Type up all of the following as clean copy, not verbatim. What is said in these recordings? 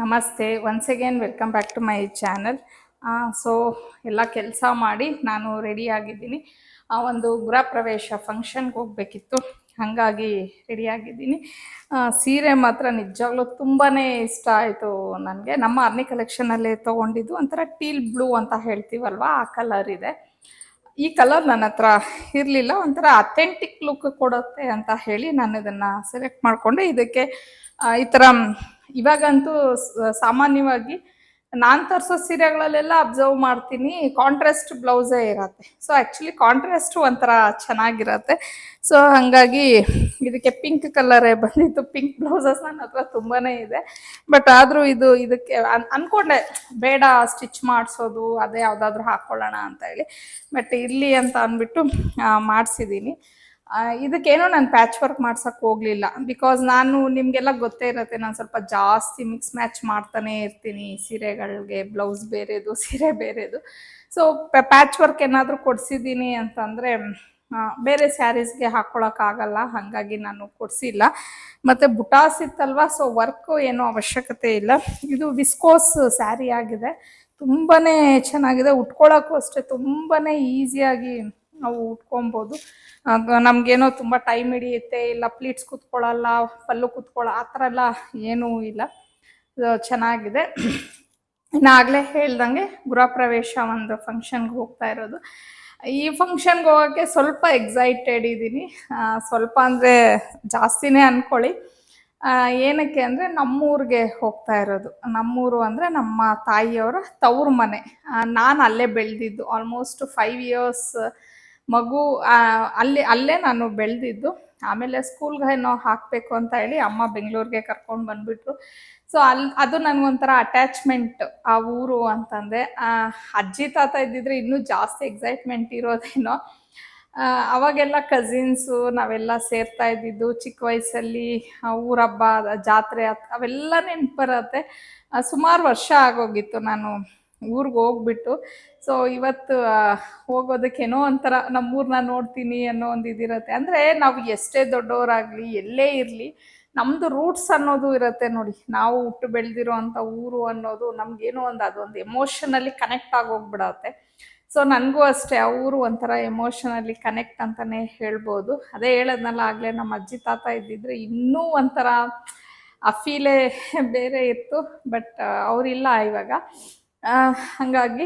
ನಮಸ್ತೆ, once again welcome back to my channel. So ಎಲ್ಲ ಕೆಲಸ ಮಾಡಿ ನಾನು ರೆಡಿ ಆಗಿದ್ದೀನಿ. ಒಂದು ಗೃಹ ಪ್ರವೇಶ ಫಂಕ್ಷನ್ಗೆ ಹೋಗಬೇಕಿತ್ತು, ಹಾಗಾಗಿ ರೆಡಿ ಆಗಿದ್ದೀನಿ. ಸೀರೆ ಮಾತ್ರ ನಿಜವಾಗ್ಲೂ ತುಂಬಾ ಇಷ್ಟ ಆಯಿತು ನನಗೆ. ನಮ್ಮ ಆರ್ನಿ ಕಲೆಕ್ಷನಲ್ಲೇ ತೊಗೊಂಡಿದ್ದು, ಒಂಥರ ಟೀಲ್ ಬ್ಲೂ ಅಂತ ಹೇಳ್ತೀವಲ್ವ, ಆ ಕಲರ್ ಇದೆ. ಈ ಕಲರ್ ನನ್ನ ಹತ್ರ ಇರಲಿಲ್ಲ, ಒಂಥರ ಅಥೆಂಟಿಕ್ ಲುಕ್ ಕೊಡುತ್ತೆ ಅಂತ ಹೇಳಿ ನಾನು ಇದನ್ನು ಸೆಲೆಕ್ಟ್ ಮಾಡಿಕೊಂಡೆ. ಇದಕ್ಕೆ ಈ ಥರ ಇವಾಗಂತೂ ಸಾಮಾನ್ಯವಾಗಿ ನಾನು ತರಿಸೋ ಸೀರೆಗಳಲ್ಲೆಲ್ಲ ಅಬ್ಸರ್ವ್ ಮಾಡ್ತೀನಿ, ಕಾಂಟ್ರಾಸ್ಟ್ ಬ್ಲೌಸೇ ಇರತ್ತೆ. ಸೊ ಆ್ಯಕ್ಚುಲಿ ಕಾಂಟ್ರಾಸ್ಟ್ ಒಂಥರ ಚೆನ್ನಾಗಿರತ್ತೆ. ಸೊ ಹಾಗಾಗಿ ಇದಕ್ಕೆ ಪಿಂಕ್ ಕಲರೇ ಬಂದಿತ್ತು. ಪಿಂಕ್ ಬ್ಲೌಸಸ್ ನನ್ನ ಹತ್ರ ತುಂಬಾ ಇದೆ. ಬಟ್ ಆದರೂ ಇದಕ್ಕೆ ಅಂದ್ಕೊಂಡೆ ಬೇಡ ಸ್ಟಿಚ್ ಮಾಡಿಸೋದು, ಅದೇ ಯಾವುದಾದ್ರೂ ಹಾಕ್ಕೊಳ್ಳೋಣ ಅಂತ ಹೇಳಿ. ಬಟ್ ಇರಲಿ ಅಂತ ಅಂದ್ಬಿಟ್ಟು ಮಾಡಿಸಿದ್ದೀನಿ. ಇದಕ್ಕೇನೋ ನಾನು ಪ್ಯಾಚ್ ವರ್ಕ್ ಮಾಡ್ಸೋಕ್ಕೆ ಹೋಗಲಿಲ್ಲ. ಬಿಕಾಸ್ ನಾನು ನಿಮಗೆಲ್ಲ ಗೊತ್ತೇ ಇರುತ್ತೆ, ನಾನು ಸ್ವಲ್ಪ ಜಾಸ್ತಿ ಮಿಕ್ಸ್ ಮ್ಯಾಚ್ ಮಾಡ್ತಾನೆ ಇರ್ತೀನಿ. ಸೀರೆಗಳಿಗೆ ಬ್ಲೌಸ್ ಬೇರೆದು, ಸೀರೆ ಬೇರೆದು. ಸೊ ಪ್ಯಾಚ್ ವರ್ಕ್ ಏನಾದರೂ ಕೊಡಿಸಿದ್ದೀನಿ ಅಂತಂದರೆ ಬೇರೆ ಸ್ಯಾರೀಸ್ಗೆ ಹಾಕ್ಕೊಳಕ್ಕಾಗಲ್ಲ, ಹಾಗಾಗಿ ನಾನು ಕೊಡಿಸಿಲ್ಲ. ಮತ್ತು ಬುಟಾಸ್ ಇತ್ತಲ್ವ, ಸೊ ವರ್ಕು ಏನೋ ಅವಶ್ಯಕತೆ ಇಲ್ಲ. ಇದು ವಿಸ್ಕೋಸ್ ಸ್ಯಾರಿ ಆಗಿದೆ, ತುಂಬಾ ಚೆನ್ನಾಗಿದೆ. ಉಟ್ಕೊಳ್ಳೋಕ್ಕೂ ಅಷ್ಟೇ ತುಂಬಾ ಈಸಿಯಾಗಿ ನಾವು ಉಟ್ಕೊಬೋದು. ನಮಗೇನೋ ತುಂಬ ಟೈಮ್ ಹಿಡಿಯುತ್ತೆ, ಇಲ್ಲ ಪ್ಲೀಟ್ಸ್ ಕೂತ್ಕೊಳ್ಳಲ್ಲ, ಪಲ್ಲು ಕೂತ್ಕೊಳ್ಳೋ ಆ ಥರ ಎಲ್ಲ ಏನೂ ಇಲ್ಲ. ಚೆನ್ನಾಗಿದೆ. ಇನ್ನಾಗಲೇ ಹೇಳ್ದಂಗೆ ಗೃಹ ಪ್ರವೇಶ ಒಂದು ಫಂಕ್ಷನ್ಗೆ ಹೋಗ್ತಾ ಇರೋದು. ಈ ಫಂಕ್ಷನ್ಗೆ ಹೋಗೋಕ್ಕೆ ಸ್ವಲ್ಪ ಎಕ್ಸೈಟೆಡ್ ಇದ್ದೀನಿ. ಸ್ವಲ್ಪ ಅಂದರೆ ಜಾಸ್ತಿನೇ ಅಂದ್ಕೊಳ್ಳಿ. ಏನಕ್ಕೆ ಅಂದರೆ ನಮ್ಮೂರಿಗೆ ಹೋಗ್ತಾ ಇರೋದು. ನಮ್ಮೂರು ಅಂದರೆ ನಮ್ಮ ತಾಯಿಯವರ ತವ್ರ ಮನೆ. ನಾನು ಅಲ್ಲೇ ಬೆಳೆದಿದ್ದು, ಆಲ್ಮೋಸ್ಟ್ 5 ಇಯರ್ಸ್ ಮಗು ಅಲ್ಲೇ ನಾನು ಬೆಳೆದಿದ್ದು. ಆಮೇಲೆ ಸ್ಕೂಲ್ಗೇನೋ ಹಾಕಬೇಕು ಅಂತ ಹೇಳಿ ಅಮ್ಮ ಬೆಂಗಳೂರಿಗೆ ಕರ್ಕೊಂಡು ಬಂದುಬಿಟ್ರು. ಸೊ ಅದು ನನಗೊಂಥರ ಅಟ್ಯಾಚ್ಮೆಂಟ್ ಆ ಊರು ಅಂತಂದೆ. ಅಜ್ಜಿ ತಾತ ಇದ್ದಿದ್ರೆ ಇನ್ನೂ ಜಾಸ್ತಿ ಎಕ್ಸೈಟ್ಮೆಂಟ್ ಇರೋದೇನೋ. ಅವಾಗೆಲ್ಲ ಕಸಿನ್ಸು ನಾವೆಲ್ಲ ಸೇರ್ತಾ ಇದ್ದಿದ್ದು ಚಿಕ್ಕ ವಯಸ್ಸಲ್ಲಿ. ಊರಹಬ್ಬ, ಜಾತ್ರೆ ಅವೆಲ್ಲ ನೆನಪು ಬರುತ್ತೆ. ಸುಮಾರು ವರ್ಷ ಆಗೋಗಿತ್ತು ನಾನು ಊರಿಗೆ ಹೋಗ್ಬಿಟ್ಟು. ಸೊ ಇವತ್ತು ಹೋಗೋದಕ್ಕೇನೋ ಒಂಥರ ನಮ್ಮೂರನ್ನ ನೋಡ್ತೀನಿ ಅನ್ನೋ ಒಂದು ಇದಿರುತ್ತೆ. ಅಂದರೆ ನಾವು ಎಷ್ಟೇ ದೊಡ್ಡವರಾಗಲಿ, ಎಲ್ಲೇ ಇರಲಿ, ನಮ್ಮದು ರೂಟ್ಸ್ ಅನ್ನೋದು ಇರುತ್ತೆ ನೋಡಿ. ನಾವು ಹುಟ್ಟು ಬೆಳೆದಿರೋ ಅಂಥ ಊರು ಅನ್ನೋದು ನಮಗೇನೋ ಅದೊಂದು ಎಮೋಷನಲ್ಲಿ ಕನೆಕ್ಟ್ ಆಗೋಗ್ಬಿಡತ್ತೆ. ಸೊ ನನಗೂ ಅಷ್ಟೇ ಆ ಊರು ಒಂಥರ ಎಮೋಷನಲ್ಲಿ ಕನೆಕ್ಟ್ ಅಂತಲೇ ಹೇಳ್ಬೋದು. ಅದೇ ಹೇಳೋದ್ನಲ್ಲ ಆಗಲೇ, ನಮ್ಮ ಅಜ್ಜಿ ತಾತ ಇದ್ದಿದ್ರೆ ಇನ್ನೂ ಒಂಥರ ಆ ಫೀಲೇ ಬೇರೆ ಇತ್ತು. ಬಟ್ ಅವರಿಲ್ಲ ಇವಾಗ. ಹಾಗಾಗಿ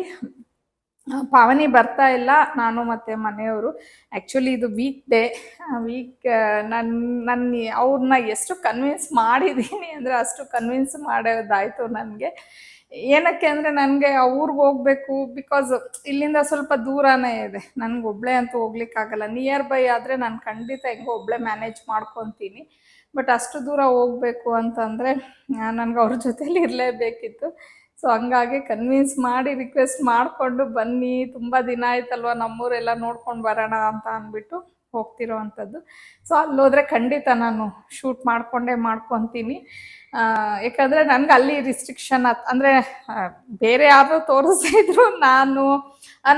ಪಾವನಿ ಬರ್ತಾ ಇಲ್ಲ, ನಾನು ಮತ್ತು ಮನೆಯವರು. ಆ್ಯಕ್ಚುಲಿ ಇದು ವೀಕ್ ನನ್ನ ಅವ್ರನ್ನ ಎಷ್ಟು ಕನ್ವಿನ್ಸ್ ಮಾಡಿದ್ದೀನಿ ಅಂದರೆ ಅಷ್ಟು ಕನ್ವಿನ್ಸ್ ಮಾಡೋದಾಯಿತು ನನಗೆ. ಏನಕ್ಕೆ ಅಂದರೆ ನನಗೆ ಆ ಊರಿಗೆ ಹೋಗಬೇಕು. ಬಿಕಾಸ್ ಇಲ್ಲಿಂದ ಸ್ವಲ್ಪ ದೂರನೇ ಇದೆ, ನನಗೆ ಒಬ್ಬಳೇ ಅಂತೂ ಹೋಗ್ಲಿಕ್ಕಾಗಲ್ಲ. ನಿಯರ್ ಬೈ ಆದರೆ ನಾನು ಖಂಡಿತ ಹೆಂಗೋ ಒಬ್ಬಳೇ ಮ್ಯಾನೇಜ್ ಮಾಡ್ಕೊತೀನಿ. ಬಟ್ ಅಷ್ಟು ದೂರ ಹೋಗಬೇಕು ಅಂತಂದರೆ ನನಗೆ ಅವ್ರ ಜೊತೇಲಿ ಇರಲೇಬೇಕಿತ್ತು. ಸೊ ಹಂಗಾಗಿ ಕನ್ವಿನ್ಸ್ ಮಾಡಿ ರಿಕ್ವೆಸ್ಟ್ ಮಾಡಿಕೊಂಡು ಬನ್ನಿ, ತುಂಬ ದಿನ ಆಯ್ತಲ್ವ ನಮ್ಮೂರೆಲ್ಲ ನೋಡ್ಕೊಂಡು ಬರೋಣ ಅಂತ ಅಂದ್ಬಿಟ್ಟು ಹೋಗ್ತಿರೋ ಅಂಥದ್ದು. ಸೊ ಅಲ್ಲೋದ್ರೆ ಖಂಡಿತ ನಾನು ಶೂಟ್ ಮಾಡ್ಕೊತೀನಿ. ಯಾಕಂದರೆ ನನಗೆ ಅಲ್ಲಿ ರಿಸ್ಟ್ರಿಕ್ಷನ್ ಅಂದರೆ ಬೇರೆ ಯಾರು ತೋರಿಸ್ತಿದ್ರು ನಾನು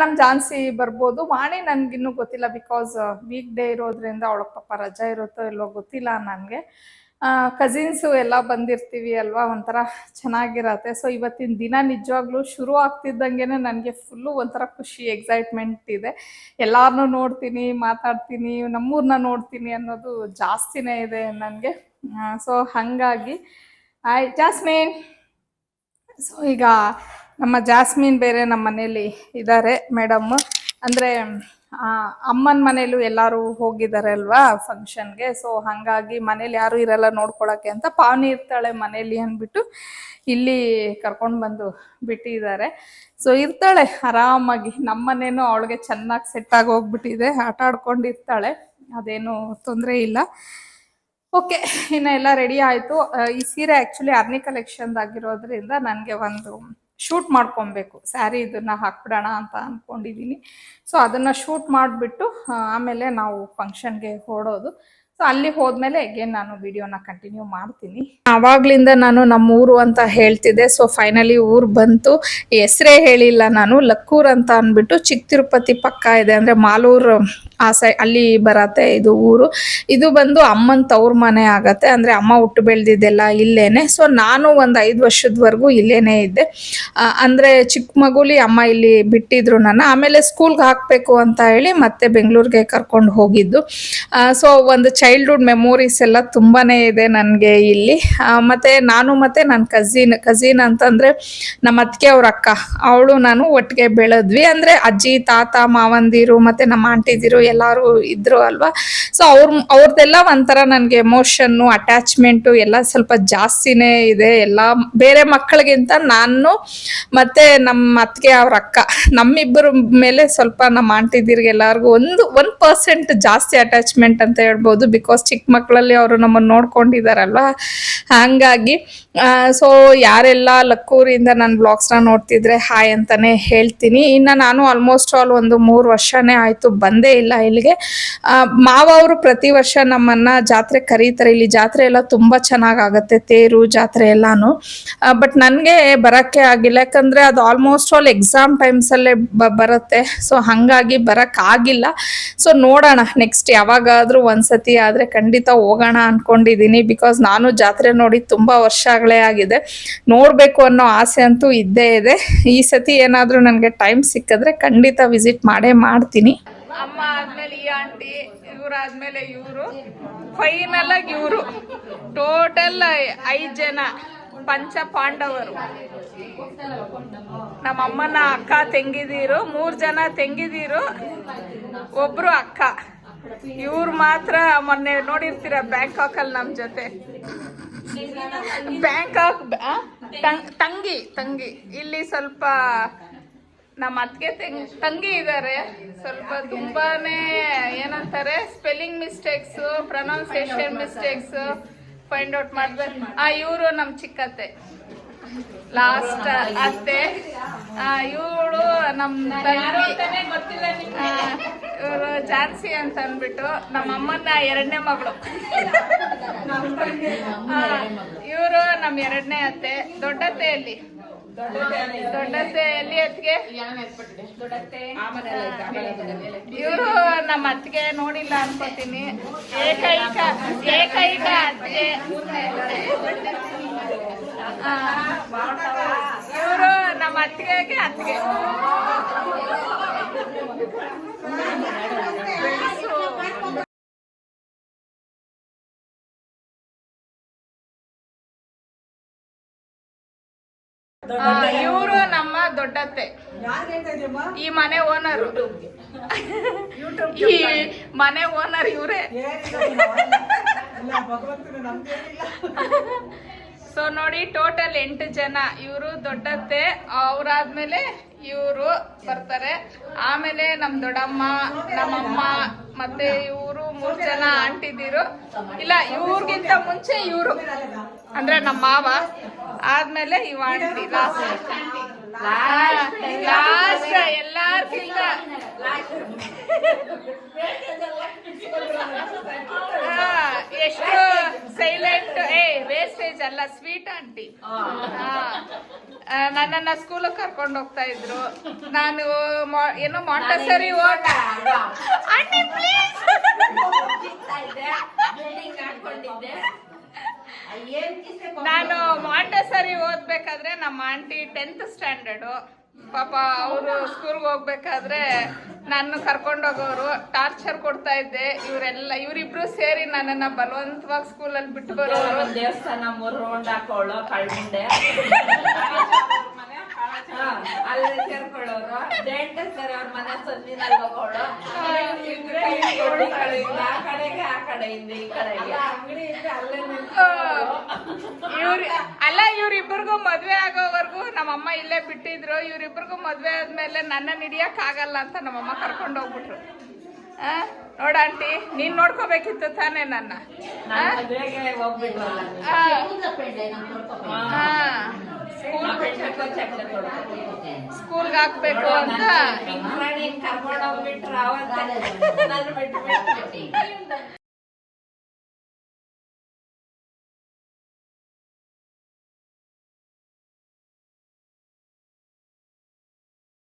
ನಮ್ಮ ಝಾನ್ಸಿ ಬರ್ಬೋದು, ವಾಣಿ ನನಗಿನ್ನೂ ಗೊತ್ತಿಲ್ಲ. ಬಿಕಾಸ್ ವೀಕ್ ಡೇ ಇರೋದ್ರಿಂದ ಅವಳ ಪಾಪ ರಜಾ ಇರುತ್ತೋ ಇಲ್ಲೋ ಗೊತ್ತಿಲ್ಲ ನನಗೆ. ಕಸಿನ್ಸು ಎಲ್ಲ ಬಂದಿರ್ತೀವಿ ಅಲ್ವಾ, ಒಂಥರ ಚೆನ್ನಾಗಿರತ್ತೆ. ಸೊ ಇವತ್ತಿನ ದಿನ ನಿಜವಾಗ್ಲೂ ಶುರು ಆಗ್ತಿದ್ದಂಗೆ ನನಗೆ ಫುಲ್ಲು ಒಂಥರ ಖುಷಿ, ಎಕ್ಸೈಟ್ಮೆಂಟ್ ಇದೆ. ಎಲ್ಲರನ್ನೂ ನೋಡ್ತೀನಿ, ಮಾತಾಡ್ತೀನಿ, ನಮ್ಮೂರನ್ನ ನೋಡ್ತೀನಿ ಅನ್ನೋದು ಜಾಸ್ತಿನೇ ಇದೆ ನನಗೆ. ಸೊ ಹಾಗಾಗಿ ಜಾಸ್ಮಿನ್. ಸೊ ಈಗ ನಮ್ಮ ಜಾಸ್ಮಿನ್ ಬೇರೆ ನಮ್ಮ ಮನೇಲಿ ಇದ್ದಾರೆ, ಮೇಡಮ್. ಅಂದರೆ ಅಮ್ಮನ ಮನೇಲೂ ಎಲ್ಲರೂ ಹೋಗಿದ್ದಾರೆ ಅಲ್ವಾ ಫಂಕ್ಷನ್ಗೆ. ಸೊ ಹಾಗಾಗಿ ಮನೇಲಿ ಯಾರೂ ಇರಲ್ಲ ನೋಡ್ಕೊಳಕ್ಕೆ ಅಂತ, ಪಾವನಿ ಇರ್ತಾಳೆ ಮನೇಲಿ ಅಂದ್ಬಿಟ್ಟು ಇಲ್ಲಿ ಕರ್ಕೊಂಡು ಬಂದು ಬಿಟ್ಟಿದ್ದಾರೆ. ಸೊ ಇರ್ತಾಳೆ ಆರಾಮಾಗಿ. ನಮ್ಮ ಮನೇನೂ ಅವಳಿಗೆ ಚೆನ್ನಾಗಿ ಸೆಟ್ಟಾಗಿ ಹೋಗ್ಬಿಟ್ಟಿದೆ, ಆಟ ಆಡ್ಕೊಂಡಿರ್ತಾಳೆ, ಅದೇನು ತೊಂದರೆ ಇಲ್ಲ. ಓಕೆ, ಇನ್ನು ಎಲ್ಲ ರೆಡಿ ಆಯಿತು. ಈ ಸೀರೆ ಆ್ಯಕ್ಚುಲಿ ಆರ್ನಿ ಕಲೆಕ್ಷನ್ದಾಗಿರೋದ್ರಿಂದ ನನಗೆ ಒಂದು ಶೂಟ್ ಮಾಡ್ಕೊಬೇಕು. ಸ್ಯಾರಿ ಇದನ್ನು ಹಾಕ್ಬಿಡೋಣ ಅಂತ ಅಂದ್ಕೊಂಡಿದ್ದೀನಿ. ಸೊ ಅದನ್ನು ಶೂಟ್ ಮಾಡಿಬಿಟ್ಟು ಆಮೇಲೆ ನಾವು ಫಂಕ್ಷನ್ಗೆ ಹೊರಡೋದು. ಸೊ ಅಲ್ಲಿ ಹೋದ್ಮೇಲೆ ಅಗೇನ್ ನಾನು ವಿಡಿಯೋನ ಕಂಟಿನ್ಯೂ ಮಾಡ್ತೀನಿ. ಆವಾಗ್ಲಿಂದ ನಾನು ನಮ್ಮ ಊರು ಅಂತ ಹೇಳ್ತಿದ್ದೆ. ಸೊ ಫೈನಲಿ ಊರು ಬಂತು. ಹೆಸರೇ ಹೇಳಿಲ್ಲ ನಾನು. ಲಕ್ಕೂರ್ ಅಂತ ಅಂದ್ಬಿಟ್ಟು ಚಿಕ್ಕ ತಿರುಪತಿ ಪಕ್ಕ ಇದೆ, ಅಂದ್ರೆ ಮಾಲೂರು ಆ ಅಲ್ಲಿ ಬರತ್ತೆ ಇದು ಊರು. ಇದು ಬಂದು ಅಮ್ಮನ ತವ್ರ ಮನೆ ಆಗತ್ತೆ, ಅಂದ್ರೆ ಅಮ್ಮ ಹುಟ್ಟು ಬೆಳೆದಿದ್ದೆಲ್ಲ ಇಲ್ಲೇನೆ. ಸೊ ನಾನು ಒಂದು 5 ವರ್ಷದವರೆಗೂ ಇಲ್ಲೇನೆ ಇದ್ದೆ. ಅಂದ್ರೆ ಚಿಕ್ಕ ಮಗುಲಿ ಅಮ್ಮ ಇಲ್ಲಿ ಬಿಟ್ಟಿದ್ರು ನನ್ನ. ಆಮೇಲೆ ಸ್ಕೂಲ್ಗೆ ಹಾಕಬೇಕು ಅಂತ ಹೇಳಿ ಮತ್ತೆ ಬೆಂಗಳೂರಿಗೆ ಕರ್ಕೊಂಡು ಹೋಗಿದ್ದು. ಸೊ ಒಂದು ಚೈಲ್ಡ್ಹುಡ್ ಮೆಮೊರೀಸ್ ಎಲ್ಲ ತುಂಬಾನೇ ಇದೆ ನನಗೆ ಇಲ್ಲಿ. ಮತ್ತೆ ನಾನು ಮತ್ತೆ ನನ್ನ ಕಝಿನ್ ಅಂತಂದ್ರೆ ನಮ್ಮ ಅತ್ತಿಗೆ ಅವ್ರ ಅಕ್ಕ, ಅವಳು ನಾನು ಒಟ್ಟಿಗೆ ಬೆಳೆದ್ವಿ. ಅಂದ್ರೆ ಅಜ್ಜಿ ತಾತ ಮಾವಂದಿರು ಮತ್ತೆ ನಮ್ಮ ಆಂಟಿದಿರು ಎಲ್ಲಾರು ಇದ್ರು ಅಲ್ವಾ. ಸೊ ಅವ್ರದ್ದೆಲ್ಲ ಒಂಥರ ನನಗೆ ಎಮೋಷನ್ನು ಅಟ್ಯಾಚ್ಮೆಂಟು ಎಲ್ಲ ಸ್ವಲ್ಪ ಜಾಸ್ತಿನೇ ಇದೆ. ಎಲ್ಲ ಬೇರೆ ಮಕ್ಕಳಿಗಿಂತ ನಾನು ಮತ್ತೆ ನಮ್ಮ ಅತ್ತಿಗೆ ಅವ್ರ ಅಕ್ಕ ನಮ್ಮಿಬ್ಬರ ಮೇಲೆ ಸ್ವಲ್ಪ ನಮ್ಮ ಆಂಟಿದಿರ್ಗೆ ಎಲ್ಲರಿಗೂ 1% ಜಾಸ್ತಿ ಅಟ್ಯಾಚ್ಮೆಂಟ್ ಅಂತ ಹೇಳ್ಬೋದು. ಬಿಕಾಸ್ ಚಿಕ್ಕ ಮಕ್ಕಳಲ್ಲಿ ಅವರು ನಮ್ಮನ್ನು ನೋಡ್ಕೊಂಡಿದಾರಲ್ವಾ, ಹಂಗಾಗಿ ಸೊ ಯಾರೆಲ್ಲ ಲಕ್ಕೂರಿಂದ ನನ್ನ ಬ್ಲಾಗ್ಸ್ನ ನೋಡ್ತಿದ್ರೆ ಹಾಯ್ ಅಂತಾನೆ ಹೇಳ್ತೀನಿ. ಇನ್ನು ನಾನು ಆಲ್ಮೋಸ್ಟ್ ಆಲ್ ಒಂದು 3 ವರ್ಷನೇ ಆಯಿತು ಬಂದೇ ಇಲ್ಲ ಇಲ್ಲಿಗೆ. ಮಾವ ಅವರು ಪ್ರತಿ ವರ್ಷ ನಮ್ಮನ್ನು ಜಾತ್ರೆ ಕರೀತಾರೆ. ಇಲ್ಲಿ ಜಾತ್ರೆ ಎಲ್ಲ ತುಂಬ ಚೆನ್ನಾಗಾಗತ್ತೆ, ತೇರು ಜಾತ್ರೆ ಎಲ್ಲಾನು. ಬಟ್ ನನಗೆ ಬರೋಕ್ಕೆ ಆಗಿಲ್ಲ, ಯಾಕಂದರೆ ಅದು ಆಲ್ಮೋಸ್ಟ್ ಆಲ್ ಎಕ್ಸಾಮ್ ಟೈಮ್ಸಲ್ಲೇ ಬರುತ್ತೆ. ಸೊ ಹಾಗಾಗಿ ಬರೋಕ್ಕಾಗಿಲ್ಲ. ಸೊ ನೋಡೋಣ ನೆಕ್ಸ್ಟ್ ಯಾವಾಗಾದರೂ ಒಂದ್ಸತಿ ಆದರೆ ಖಂಡಿತ ಹೋಗೋಣ ಅಂದ್ಕೊಂಡಿದ್ದೀನಿ. ಬಿಕಾಸ್ ನಾನು ಜಾತ್ರೆ ನೋಡಿ ತುಂಬ ವರ್ಷಗಳೇ ಆಗಿದೆ. ನೋಡಬೇಕು ಅನ್ನೋ ಆಸೆ ಅಂತೂ ಇದ್ದೇ ಇದೆ. ಈ ಸತಿ ಏನಾದರೂ ನನಗೆ ಟೈಮ್ ಸಿಕ್ಕಿದ್ರೆ ಖಂಡಿತ ವಿಸಿಟ್ ಮಾಡೇ ಮಾಡ್ತೀನಿ. ಅಮ್ಮ ಆದ್ಮೇಲೆ ಈ ಆಂಟಿ, ಇವರಾದ್ಮೇಲೆ ಇವರು, ಫೈನಲ್ ಆಗಿ ಇವರು, ಟೋಟಲ್ 5 ಜನ ಪಂಚ ಪಾಂಡವರು. ನಮ್ಮ ಅಮ್ಮನ ಅಕ್ಕ ತಂಗಿದೀರು, 3 ಜನ ತಂಗಿದೀರು, ಒಬ್ರು ಅಕ್ಕ. ಇವ್ರು ಮಾತ್ರ ಮೊನ್ನೆ ನೋಡಿರ್ತೀರ ಬ್ಯಾಂಕಾಕಲ್ಲಿ ನಮ್ಮ ಜೊತೆ. ಬ್ಯಾಂಕಾಕ್ ತಂಗಿ ಇಲ್ಲಿ ಸ್ವಲ್ಪ ನಮ್ಮ ಅತ್ತಿಗೆ ತಂಗಿ ಇದ್ದಾರೆ. ಸ್ವಲ್ಪ ತುಂಬಾನೇ ಏನಂತಾರೆ spelling mistakes, pronunciation mistakes find out ಮಾಡಿದ್ರೆ. ಇವರು ನಮ್ಮ ಚಿಕ್ಕತ್ತೆ, ಲಾಸ್ಟ್ ಅತ್ತೆ. ಇವಳು ನಮ್ಮ ಇವರು ಜಾನ್ಸಿ ಅಂತ ಅಂದ್ಬಿಟ್ಟು ನಮ್ಮ ಅಮ್ಮನ 2ನೇ ಮಗಳು. ಇವರು ನಮ್ಮ 2ನೇ ಅತ್ತೆ. ದೊಡ್ಡತ್ತೆಯಲ್ಲಿ ಅತ್ತಿಗೆ ಇವರು ನಮ್ಮ ಅತ್ತಿಗೆ ನೋಡಿಲ್ಲ ಅನ್ಕೋತೀನಿ. ಏಕೈಕ ಅತ್ತಿಗೆ ಇವರು ನಮ್ಮ ಅತ್ತಿಗೆ. ಇವರು ನಮ್ಮ ದೊಡ್ಡತ್ತೆ, ಈ ಮನೆ ಓನರು. ಈ ಮನೆ ಓನರ್ ಇವರೇ. ಸೊ ನೋಡಿ ಟೋಟಲ್ 8 ಜನ. ಇವರು ದೊಡ್ಡತ್ತೆ, ಅವರಾದ್ಮೇಲೆ ಇವರು ಬರ್ತಾರೆ. ಆಮೇಲೆ ನಮ್ಮ ದೊಡ್ಡಮ್ಮ, ನಮ್ಮಮ್ಮ, ಮತ್ತೆ ಇವರು 3 ಜನ ಆಂಟಿದಿರು. ಇಲ್ಲ, ಇವ್ರಿಗಿಂತ ಮುಂಚೆ ಇವರು ಅಂದ್ರೆ ನಮ್ಮ ಮಾವ, ಆದ್ಮೇಲೆ ಇವ ಆಂಟಿ ಲಾಸ್ಟ್ ಎಲ್ಲಾರ್ಗಿಂತ. ಎಷ್ಟು ಸೈಲೆಂಟ್, ವೇಸ್ಟೇಜ್ ಅಲ್ಲ, ಸ್ವೀಟ್ ಆಂಟಿ. ನನ್ನನ್ನ ಸ್ಕೂಲಿಗೆ ಕರ್ಕೊಂಡು ಹೋಗ್ತಾ ಇದ್ರು. ನಾನು ಏನೋ ಮಾಂಟೆಸರಿ ಆಂಟಿ ಪ್ಲೀಸ್ ನಾನು ಮಾಂಟೆಸರಿ ಓದ್ಬೇಕಾದ್ರೆ ನಮ್ಮ ಆಂಟಿ 10th ಸ್ಟ್ಯಾಂಡರ್ಡು. ಪಾಪ ಅವರು ಸ್ಕೂಲ್ಗೆ ಹೋಗ್ಬೇಕಾದ್ರೆ ನನ್ನ ಕರ್ಕೊಂಡೋಗೋರು, ಟಾರ್ಚರ್ ಕೊಡ್ತಾ ಇದ್ದೆ. ಇವರಿಬ್ರು ಸೇರಿ ನನ್ನನ್ನ ಬಲವಂತವಾಗಿ ಸ್ಕೂಲಲ್ಲಿ ಬಿಟ್ಟು ಬರೋರು. ದೇವಸ್ಥಾನ 3 ರೌಂಡ್ ಹಾಕೋಳು ಕಳ್ಮಿಂಡೆ ಅಲ್ಲಿ ಸೇರ್ಕೊಳ್ಳೋರು. ಸರಿ ಅವ್ರ ಮನೆ ಸಂದಿನಲ್ಲಿ ಹೋಗೋಳು. ಆ ಕಡೆಗೆ ಆ ಕಡೆಯಿಂದ ಈ ಕಡೆಗೆ ಇವ್ರಿಬ್ರಿಗೂ ಮದ್ವೆ ಆಗೋವರೆಗೂ ನಮ್ಮಮ್ಮ ಇಲ್ಲೇ ಬಿಟ್ಟಿದ್ರು. ಇವ್ರಿಬ್ರಿಗೂ ಮದ್ವೆ ಆದ್ಮೇಲೆ ನನ್ನ ಹಿಡಿಯಕ್ ಆಗಲ್ಲ ಅಂತ ನಮ್ಮಮ್ಮ ಕರ್ಕೊಂಡು ಹೋಗ್ಬಿಟ್ರು. ನೋಡ ಆಂಟಿ, ನೀನ್ ನೋಡ್ಕೋಬೇಕಿತ್ತು ತಾನೇ ನನ್ನ. ಸ್ಕೂಲ್ಗೆ ಹಾಕ್ಬೇಕು ಅಂತ ಕರ್ಕೊಂಡು ಹೋಗ್ಬಿಟ್ರು.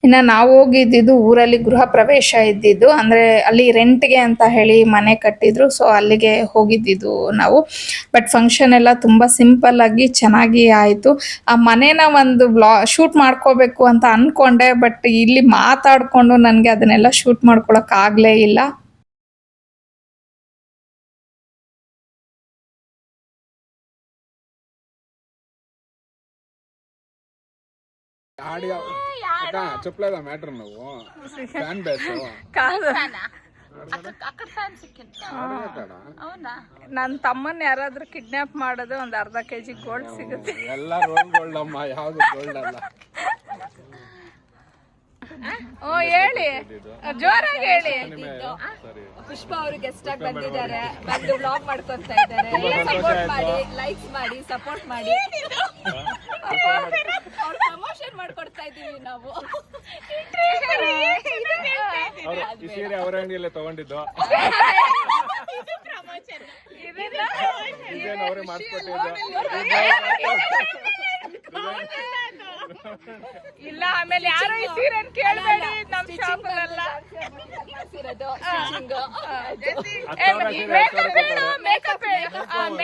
ಇನ್ನು ನಾವು ಹೋಗಿದ್ದಿದ್ದು ಊರಲ್ಲಿ ಗೃಹ ಪ್ರವೇಶ ಇದ್ದಿದ್ದು, ಅಂದರೆ ಅಲ್ಲಿ ರೆಂಟ್ಗೆ ಅಂತ ಹೇಳಿ ಮನೆ ಕಟ್ಟಿದ್ರು. ಸೊ ಅಲ್ಲಿಗೆ ಹೋಗಿದ್ದಿದ್ದು ನಾವು. ಬಟ್ ಫಂಕ್ಷನ್ ಎಲ್ಲ ತುಂಬ ಸಿಂಪಲ್ ಆಗಿ ಚೆನ್ನಾಗಿ ಆಯಿತು. ಆ ಮನೇನ ಒಂದು ಶೂಟ್ ಮಾಡ್ಕೋಬೇಕು ಅಂತ ಅಂದ್ಕೊಂಡೆ, ಬಟ್ ಇಲ್ಲಿ ಮಾತಾಡಿಕೊಂಡು ನನಗೆ ಅದನ್ನೆಲ್ಲ ಶೂಟ್ ಮಾಡ್ಕೊಳಕ್ಕಾಗಲೇ ಇಲ್ಲ. చెప్పలేదా మ్యాటర్ నువ్వు ఫ్యాన్ బేస్ ನನ್ನ ತಮ್ಮನ ಯಾರಾದ್ರೂ ಕಿಡ್ನಾಪ್ ಮಾಡೋದು ಒಂದು ಅರ್ಧ kg ಗೋಲ್ಡ್ ಸಿಗುತ್ತೆ. ಎಲ್ಲ ರೋಲ್ ಗೋಲ್ಡ್ ಅಮ್ಮ, ಯಾವ್ದು ಗೋಲ್ಡ್ ಅಲ್ಲ. ಓ ಹೇಳಿ, ಜೋರಾಗಿ ಹೇಳಿ. ಪುಷ್ಪ ಅವರು ಗೆಸ್ಟ್ ಆಗಿ ಬಂದಿದ್ದಾರೆ, ಬಂದು ಬ್ಲಾಗ್ ಮಾಡ್ಕೊಂತ ಇದ್ದಾರೆ. ಸಪೋರ್ಟ್ ಮಾಡಿ, ಲೈಕ್ಸ್ ಮಾಡಿ, ಸಪೋರ್ಟ್ ಮಾಡಿ. ಪ್ರಮೋಷನ್ ಮಾಡ್ಕೊಡ್ತಾ ಇದೀವಿ ನಾವು. ಈ ಸೀರೆ ಅವರ ಅಂಗಡಿಯಲ್ಲೇ ತಗೊಂಡಿದ್ದು, ಇದೇನು ಅವರೇ ಮಾಡಿಸ್ಕೊಟ್ಟಿದ್ದು. ಇಲ್ಲ ಆಮೇಲೆ ಯಾರು ಈ ಸೀರೆನ್ ಕೇಳಬೇಡಿ, ನಮ್ಮ ಶಾಪಲ್ಲ.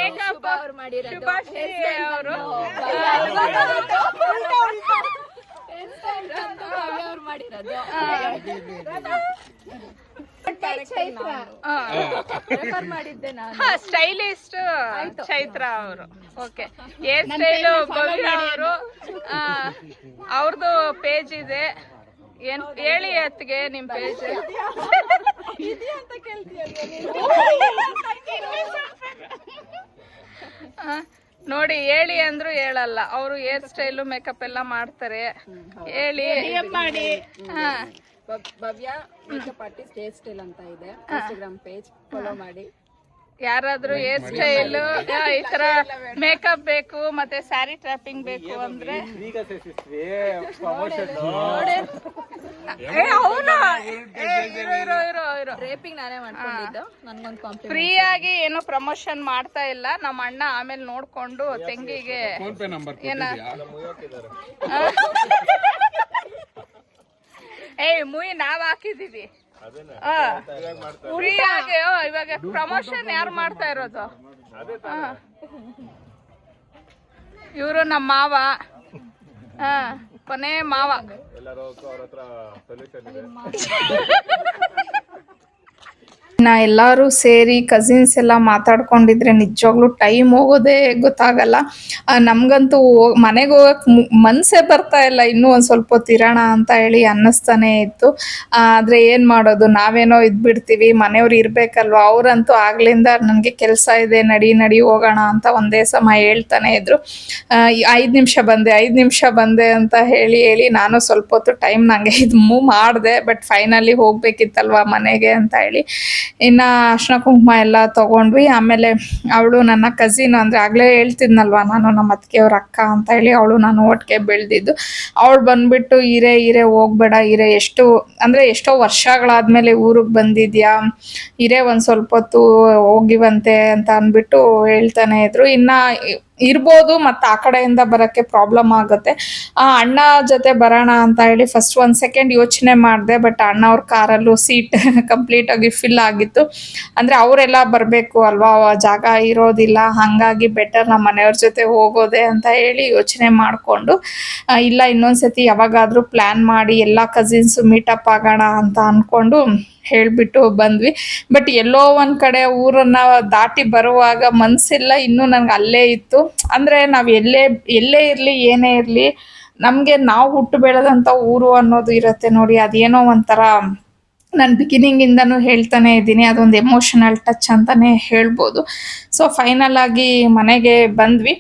ಮೇಕಪ್ ಅವ್ರು ಮಾಡಿರೋದು, ಅವ್ರು ಮಾಡಿರೋದು. ಮಾಡಿದ್ದೆ ನಾನು. ಸ್ಟೈಲಿಸ್ಟ್ ಚೈತ್ರ ಅವರು. ಓಕೆ, ಹೇರ್ ಸ್ಟೈಲು ಭವ್ಯ ಅವರು. ಅವ್ರದ್ದು ಪೇಜ್ ಇದೆ, ಏನ್ ಹೇಳಿ ಅತ್ತಿಗೆ ನಿಮ್ ಪೇಜ್ ಅಂತ ಕೇಳ್ತೀಯ? ನೋಡಿ, ಹೇಳಿ ಅಂದ್ರು ಹೇಳಲ್ಲ ಅವರು. ಹೇರ್ ಸ್ಟೈಲು ಮೇಕಪ್ ಎಲ್ಲ ಮಾಡ್ತಾರೆ. ಹೇಳಿ ಮಾಡಿ. ಭವ್ಯ ಮೇಕಪ್ ಆರ್ಟಿಸ್ಟ್ ಹೇರ್ ಸ್ಟೈಲ್ ಅಂತ ಇದೆ, ಇನ್ಸ್ಟಾಗ್ರಾಮ್ ಪೇಜ್ ಫಾಲೋ ಮಾಡಿ. ಯಾರಾದ್ರೂ ಹೇರ್ ಸ್ಟೈಲು ಈ ತರ ಮೇಕಪ್ ಬೇಕು ಮತ್ತೆ ಸ್ಯಾರಿ ಟ್ರಾಪಿಂಗ್ ಬೇಕು ಅಂದ್ರೆ ರೇಪಿಂಗ್ ನಾನೇ ಮಾಡ್ಕೊಂಡಿದ್ದು. ನನ್ಗೊಂದು ಕಾಂಪ್ಲಿಮೆಂಟ್. ಫ್ರೀ ಆಗಿ ಏನು ಪ್ರಮೋಷನ್ ಮಾಡ್ತಾ ಇಲ್ಲ. ನಮ್ಮ ಅಣ್ಣ ಆಮೇಲೆ ನೋಡ್ಕೊಂಡು ತೆಂಗಿಗೆ ಮುಯಿ ನಾವ್ ಹಾಕಿದೀವಿ ಫ್ರೀ ಆಗಿ. ಇವಾಗ ಪ್ರಮೋಷನ್ ಯಾರು ಮಾಡ್ತಾ ಇರೋದು? ಇವರು ನಮ್ಮ ಮಾವ, ಕೊನೆ ಮಾವ. ಎಲ್ಲರೂ ಸೇರಿ ಕಸಿನ್ಸ್ ಎಲ್ಲ ಮಾತಾಡ್ಕೊಂಡಿದ್ರೆ ನಿಜವಾಗ್ಲೂ ಟೈಮ್ ಹೋಗೋದೇ ಗೊತ್ತಾಗಲ್ಲ. ನಮ್ಗಂತೂ ಮನೆಗೆ ಹೋಗಕ್ಕೆ ಮನಸ್ಸೇ ಬರ್ತಾ ಇಲ್ಲ. ಇನ್ನೂ ಒಂದು ಸ್ವಲ್ಪ ಹೊತ್ತಿರೋಣ ಅಂತ ಹೇಳಿ ಅನ್ನಿಸ್ತಾನೆ ಇತ್ತು. ಆದರೆ ಏನು ಮಾಡೋದು, ನಾವೇನೋ ಇದ್ಬಿಡ್ತೀವಿ, ಮನೆಯವ್ರು ಇರಬೇಕಲ್ವ. ಅವರಂತೂ ಆಗ್ಲಿಂದ ನನಗೆ ಕೆಲಸ ಇದೆ, ನಡಿ ಹೋಗೋಣ ಅಂತ ಒಂದೇ ಸಮ ಹೇಳ್ತಾನೆ ಇದ್ರು. 5 ನಿಮಿಷ ಬಂದೆ ಅಂತ ಹೇಳಿ ನಾನು ಸ್ವಲ್ಪ ಹೊತ್ತು ಟೈಮ್ ನನಗೆ ಇದು ಮೂವ್ ಮಾಡಿದೆ. ಬಟ್ ಫೈನಲಿ ಹೋಗ್ಬೇಕಿತ್ತಲ್ವ ಮನೆಗೆ ಅಂತ ಹೇಳಿ ಇನ್ನು ಅರ್ಶಿನ ಕುಂಕುಮ ಎಲ್ಲ ತೊಗೊಂಡ್ವಿ. ಆಮೇಲೆ ಅವಳು ನನ್ನ ಕಸಿನ್, ಅಂದರೆ ಆಗಲೇ ಹೇಳ್ತಿದ್ನಲ್ವ ನಾನು ನಮ್ಮ ಅತ್ತಿಗೆಯವ್ರ ಅಕ್ಕ ಅಂತ ಹೇಳಿ, ಅವಳು ನಾನು ಒಟ್ಟಿಗೆ ಬೆಳೆದಿದ್ದು. ಅವಳು ಬಂದುಬಿಟ್ಟು ಇರೇ ಹೋಗ್ಬೇಡ, ಎಷ್ಟೋ ವರ್ಷಗಳಾದಮೇಲೆ ಊರಿಗೆ ಬಂದಿದ್ಯಾ, ಒಂದು ಸ್ವಲ್ಪ ಹೊತ್ತು ಹೋಗಿವಂತೆ ಅಂತ ಅಂದ್ಬಿಟ್ಟು ಹೇಳ್ತಾನೆ ಇದ್ರು. ಇನ್ನು ಇರ್ಬೋದು, ಮತ್ತು ಆ ಕಡೆಯಿಂದ ಬರೋಕ್ಕೆ ಪ್ರಾಬ್ಲಮ್ ಆಗುತ್ತೆ. ಅಣ್ಣ ಜೊತೆ ಬರೋಣ ಅಂತ ಹೇಳಿ ಫಸ್ಟ್ 1 ಸೆಕೆಂಡ್ ಯೋಚನೆ ಮಾಡಿದೆ. ಬಟ್ ಅಣ್ಣ ಅವ್ರ ಕಾರಲ್ಲೂ ಸೀಟ್ ಕಂಪ್ಲೀಟಾಗಿ ಫಿಲ್ ಆಗಿತ್ತು. ಅಂದರೆ ಅವರೆಲ್ಲ ಬರಬೇಕು ಅಲ್ವಾ, ಜಾಗ ಇರೋದಿಲ್ಲ. ಹಾಗಾಗಿ ಬೆಟರ್ ನಮ್ಮ ಮನೆಯವ್ರ ಜೊತೆ ಹೋಗೋದೆ ಅಂತ ಹೇಳಿ ಯೋಚನೆ ಮಾಡಿಕೊಂಡು, ಇಲ್ಲ ಇನ್ನೊಂದ್ಸತಿ ಯಾವಾಗಾದರೂ ಪ್ಲ್ಯಾನ್ ಮಾಡಿ ಎಲ್ಲ ಕಸಿನ್ಸು ಮೀಟಪ್ ಆಗೋಣ ಅಂತ ಅಂದ್ಕೊಂಡು ಹೇಳಿಬಿಟ್ಟು ಬಂದ್ವಿ. ಬಟ್ ಎಲ್ಲೋ ಒಂದು ಕಡೆ ಊರನ್ನು ದಾಟಿ ಬರುವಾಗ ಮನಸ್ಸಿಲ್ಲ, ಇನ್ನೂ ನನಗೆ ಅಲ್ಲೇ ಇತ್ತು. ಅಂದರೆ ನಾವು ಎಲ್ಲೇ ಇರಲಿ ಏನೇ ಇರಲಿ, ನಮಗೆ ನಾವು ಹುಟ್ಟು ಬೆಳೆದಂಥ ಊರು ಅನ್ನೋದು ಇರುತ್ತೆ ನೋಡಿ. ಅದೇನೋ ಒಂಥರ ನಾನು ಬಿಗಿನಿಂಗಿಂದನೂ ಹೇಳ್ತಾನೆ ಇದ್ದೀನಿ, ಅದೊಂದು ಎಮೋಷನಲ್ ಟಚ್ ಅಂತಲೇ ಹೇಳ್ಬೋದು. ಸೊ ಫೈನಲ್ ಆಗಿ ಮನೆಗೆ ಬಂದ್ವಿ.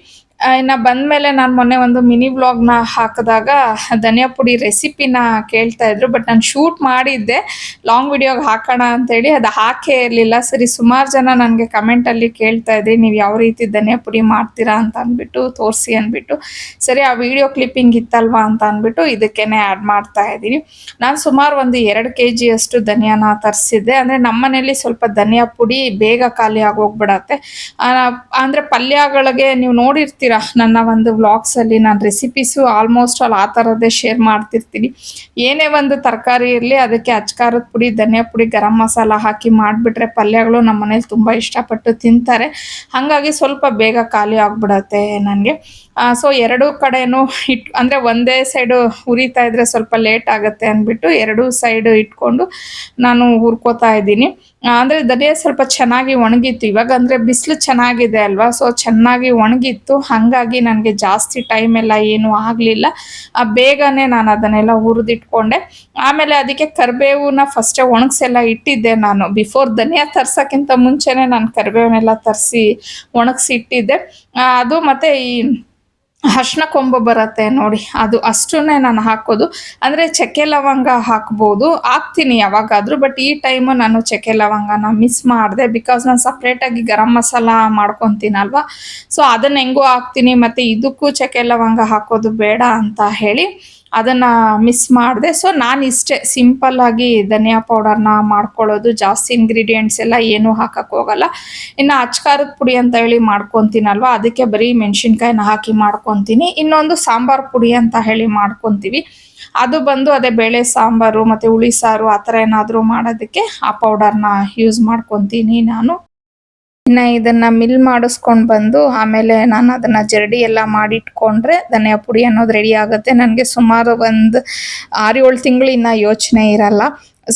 ಇನ್ನು ಬಂದಮೇಲೆ ನಾನು ಮೊನ್ನೆ ಒಂದು ಮಿನಿ ವ್ಲಾಗ್ನ ಹಾಕಿದಾಗ ಧನಿಯಾ ಪುಡಿ ರೆಸಿಪಿನ ಕೇಳ್ತಾಯಿದ್ರು. ಬಟ್ ನಾನು ಶೂಟ್ ಮಾಡಿದ್ದೆ ಲಾಂಗ್ ವಿಡಿಯೋಗೆ ಹಾಕೋಣ ಅಂತೇಳಿ, ಅದು ಹಾಕೇ ಇರಲಿಲ್ಲ. ಸರಿ, ಸುಮಾರು ಜನ ನನಗೆ ಕಮೆಂಟಲ್ಲಿ ಕೇಳ್ತಾಯಿದ್ರಿ, ನೀವು ಯಾವ ರೀತಿ ಧನಿಯಾ ಪುಡಿ ಮಾಡ್ತೀರಾ ಅಂತ ಅಂದ್ಬಿಟ್ಟು ತೋರಿಸಿ ಅಂದ್ಬಿಟ್ಟು. ಸರಿ, ಆ ವಿಡಿಯೋ ಕ್ಲಿಪ್ಪಿಂಗ್ ಇತ್ತಲ್ವಾ ಅಂತ ಅಂದ್ಬಿಟ್ಟು ಇದಕ್ಕೇನೆ ಆ್ಯಡ್ ಮಾಡ್ತಾ ಇದ್ದೀನಿ. ನಾನು ಸುಮಾರು ಒಂದು 2 kg ಅಷ್ಟು ಧನಿಯಾನ ತರಿಸಿದ್ದೆ. ಅಂದರೆ ನಮ್ಮ ಮನೇಲಿ ಸ್ವಲ್ಪ ಧನಿಯಾ ಪುಡಿ ಬೇಗ ಖಾಲಿ ಆಗೋಗ್ಬಿಡತ್ತೆ. ಅಂದರೆ ಪಲ್ಯಗಳಿಗೆ ನೀವು ನೋಡಿರ್ತೀರ ನೋಡ್ತೀರಾ ನನ್ನ ಒಂದು ವ್ಲಾಗ್ಸಲ್ಲಿ ನಾನು ರೆಸಿಪೀಸು ಆಲ್ಮೋಸ್ಟ್ ಆಲ್ ಆ ಥರದ್ದೇ ಶೇರ್ ಮಾಡ್ತಿರ್ತೀನಿ. ಏನೇ ಒಂದು ತರಕಾರಿ ಇರಲಿ ಅದಕ್ಕೆ ಅಚ್ಕಾರದ ಪುಡಿ, ಧನಿಯಾ ಪುಡಿ, ಗರಂ ಮಸಾಲ ಹಾಕಿ ಮಾಡಿಬಿಟ್ರೆ ಪಲ್ಯಗಳು ನಮ್ಮ ಮನೇಲಿ ತುಂಬ ಇಷ್ಟಪಟ್ಟು ತಿಂತಾರೆ. ಹಾಗಾಗಿ ಸ್ವಲ್ಪ ಬೇಗ ಖಾಲಿ ಆಗಿಬಿಡತ್ತೆ ನನಗೆ. ಸೊ ಎರಡೂ ಕಡೆನೂ ಅಂದರೆ ಒಂದೇ ಸೈಡು ಹುರಿತಾ ಇದ್ರೆ ಸ್ವಲ್ಪ ಲೇಟ್ ಆಗುತ್ತೆ ಅಂದ್ಬಿಟ್ಟು ಎರಡೂ ಸೈಡು ಇಟ್ಕೊಂಡು ನಾನು ಹುರ್ಕೋತಾ ಇದ್ದೀನಿ. ಅಂದರೆ ಧನಿಯಾ ಸ್ವಲ್ಪ ಚೆನ್ನಾಗಿ ಒಣಗಿತ್ತು. ಇವಾಗ ಅಂದರೆ ಬಿಸಿಲು ಚೆನ್ನಾಗಿದೆ ಅಲ್ವಾ, ಸೊ ಚೆನ್ನಾಗಿ ಒಣಗಿತ್ತು. ಹಾಗಾಗಿ ನನಗೆ ಜಾಸ್ತಿ ಟೈಮ್ ಎಲ್ಲ ಏನೂ ಆಗಲಿಲ್ಲ. ಬೇಗನೆ ನಾನು ಅದನ್ನೆಲ್ಲ ಹುರಿದಿಟ್ಕೊಂಡೆ. ಆಮೇಲೆ ಅದಕ್ಕೆ ಕರಿಬೇವನ್ನ ಫಸ್ಟೇ ಒಣಗಿಸೆಲ್ಲ ಇಟ್ಟಿದ್ದೆ ನಾನು. ಬಿಫೋರ್ ಧನಿಯಾ ತರ್ಸೋಕ್ಕಿಂತ ಮುಂಚೆನೇ ನಾನು ಕರಿಬೇವನ್ನೆಲ್ಲ ತರಿಸಿ ಒಣಗಿಸಿ ಇಟ್ಟಿದ್ದೆ. ಅದು ಮತ್ತು ಈ ಅರ್ಶಿನ ಕೊಂಬು ಬರುತ್ತೆ ನೋಡಿ, ಅದು ಅಷ್ಟನ್ನೇ ನಾನು ಹಾಕೋದು. ಅಂದರೆ ಚಕ್ಕೆ ಲವಂಗ ಹಾಕ್ತೀನಿ ಯಾವಾಗಾದರೂ, ಬಟ್ ಈ ಟೈಮು ನಾನು ಚಕ್ಕೆ ಲವಂಗನ ಮಿಸ್ ಮಾಡಿದೆ. ಬಿಕಾಸ್ ನಾನು ಸಪ್ರೇಟಾಗಿ ಗರಂ ಮಸಾಲ ಮಾಡ್ಕೊತೀನಲ್ವ, ಸೊ ಅದನ್ನು ಹೆಂಗೂ ಹಾಕ್ತೀನಿ. ಮತ್ತು ಇದಕ್ಕೂ ಚಕ್ಕೆ ಲವಂಗ ಹಾಕೋದು ಬೇಡ ಅಂತ ಹೇಳಿ ಅದನ್ನು ಮಿಸ್ ಮಾಡಿದೆ. ಸೊ ನಾನು ಇಷ್ಟೇ ಸಿಂಪಲ್ಲಾಗಿ ಧನಿಯಾ ಪೌಡರ್ನ ಮಾಡ್ಕೊಳ್ಳೋದು. ಜಾಸ್ತಿ ಇಂಗ್ರೀಡಿಯೆಂಟ್ಸ್ ಎಲ್ಲ ಏನೂ ಹಾಕಕ್ಕೆ ಹೋಗಲ್ಲ. ಇನ್ನು ಅಚ್ಕಾರದ ಪುಡಿ ಅಂತ ಹೇಳಿ ಮಾಡ್ಕೊತೀನಲ್ವ, ಅದಕ್ಕೆ ಬರೀ ಮೆಣಸಿನ್ಕಾಯಿನ ಹಾಕಿ ಮಾಡ್ಕೊತೀನಿ. ಇನ್ನೊಂದು ಸಾಂಬಾರು ಪುಡಿ ಅಂತ ಹೇಳಿ ಮಾಡ್ಕೊತೀವಿ. ಅದು ಬಂದು ಅದೇ ಬೇಳೆ ಸಾಂಬಾರು ಮತ್ತು ಹುಳಿ ಸಾರು ಆ ಥರ ಏನಾದರೂ ಮಾಡೋದಕ್ಕೆ ಆ ಪೌಡರ್ನ ಯೂಸ್ ಮಾಡ್ಕೊತೀನಿ ನಾನು. ಇನ್ನು ಇದನ್ನು ಮಿಲ್ ಮಾಡಿಸ್ಕೊಂಡು ಬಂದು ಆಮೇಲೆ ನಾನು ಅದನ್ನು ಜರಡಿ ಎಲ್ಲ ಮಾಡಿಟ್ಕೊಂಡ್ರೆ ಧನಿಯಾ ಪುಡಿ ಅನ್ನೋದು ರೆಡಿ ಆಗುತ್ತೆ. ನನಗೆ ಸುಮಾರು ಒಂದು 6-7 ತಿಂಗಳು ಇನ್ನು ಯೋಚನೆ ಇರಲ್ಲ.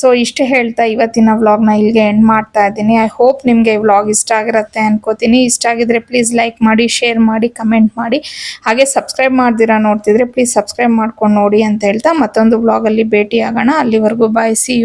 ಸೊ ಇಷ್ಟು ಹೇಳ್ತಾ ಇವತ್ತಿನ ವ್ಲಾಗ್ನ ಇಲ್ಲಿಗೆ ಎಂಡ್ ಮಾಡ್ತಾ ಇದ್ದೀನಿ. ಐ ಹೋಪ್ ನಿಮಗೆ ವ್ಲಾಗ್ ಇಷ್ಟ ಆಗಿರುತ್ತೆ ಅನ್ಕೋತೀನಿ. ಇಷ್ಟ ಆಗಿದ್ರೆ ಪ್ಲೀಸ್ ಲೈಕ್ ಮಾಡಿ, ಶೇರ್ ಮಾಡಿ, ಕಮೆಂಟ್ ಮಾಡಿ. ಹಾಗೆ ಸಬ್ಸ್ಕ್ರೈಬ್ ಮಾಡ್ದಿರಾ ನೋಡ್ತಿದ್ರೆ ಪ್ಲೀಸ್ ಸಬ್ಸ್ಕ್ರೈಬ್ ಮಾಡ್ಕೊಂಡು ನೋಡಿ ಅಂತ ಹೇಳ್ತಾ ಮತ್ತೊಂದು ವ್ಲಾಗಲ್ಲಿ ಭೇಟಿ ಆಗೋಣ. ಅಲ್ಲಿವರೆಗೂ ಬಾಯ್, ಸಿ ಯು.